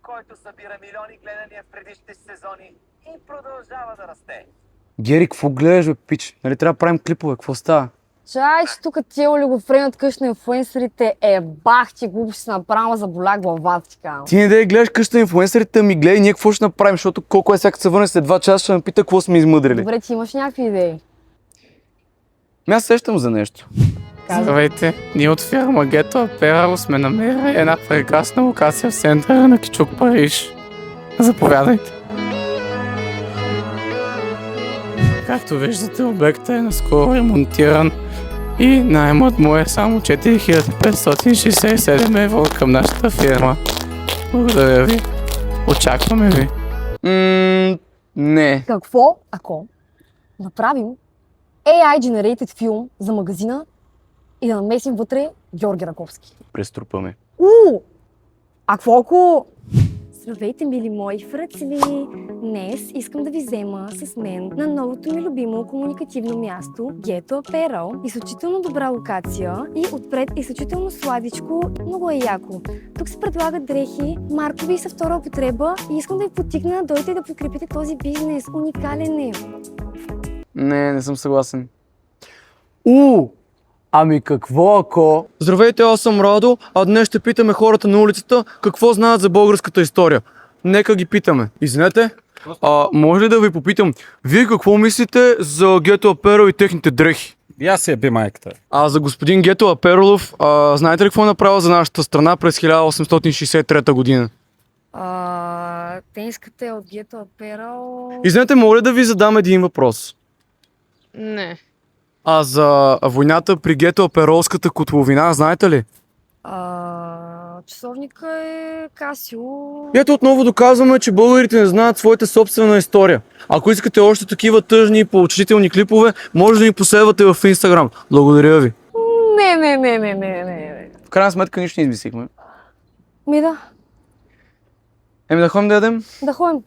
който събира милиони гледания в предишните сезони и продължава да расте. Гери, какво гледаш, бе, пич? Нали трябва да правим клипове, какво става? Чай, че тук тия олигофрени от къща на инфлуенсърите бах ти глупости се направя за боля главата ти казвам. Ти не да гледаш къща на инфлуенсърите, ми гледай ние какво ще направим, защото колко е сега се върне след 2 часа, ще ме пита какво сме измъдрили. Добре, ти имаш някакви идеи. Аз сещам за нещо. Здравейте, ние от фирма Ghetto Apparel сме намерили една прекрасна локация в центъра на Кичук, Париж. Заповядайте. Както виждате, обектът е наскоро ремонтиран и наемът му е само 4567 евро към нашата фирма. Благодаря ви. Очакваме ви. Не. Какво, ако направим AI-generated филм за магазина и да намесим вътре Георги Раковски? Преструпаме. А какво ако... Здравейте, мили мои фръцли! Днес искам да ви взема с мен на новото ми любимо комуникативно място Ghetto Apparel. Изключително добра локация и отпред изключително сладичко, много е яко. Тук се предлагат дрехи, маркови са втора употреба и искам да ви потикна да дойдете да подкрепите този бизнес. Уникален е! Не съм съгласен. Ами какво ако... Здравейте, аз съм Радо, а днес ще питаме хората на улицата какво знаят за българската история. Нека ги питаме. Извинете, може ли да ви попитам, вие какво мислите за Ghetto Apparel и техните дрехи? И аз си я би майката. За господин Гето Аперолов, знаете ли какво е направил за нашата страна през 1863 година? Те от Ghetto Apparel... Извинете, мога ли да ви задам един въпрос? Не. За войната при Гето Аперолската котловина, знаете ли? Часовника е Касио... Ето отново доказваме, че българите не знаят своята собствена история. Ако искате още такива тъжни и поучителни клипове, може да ни последвате в Instagram. Благодаря ви. Не. В крайна сметка нищо не измислихме. Да Да ходим да ядем? ходим.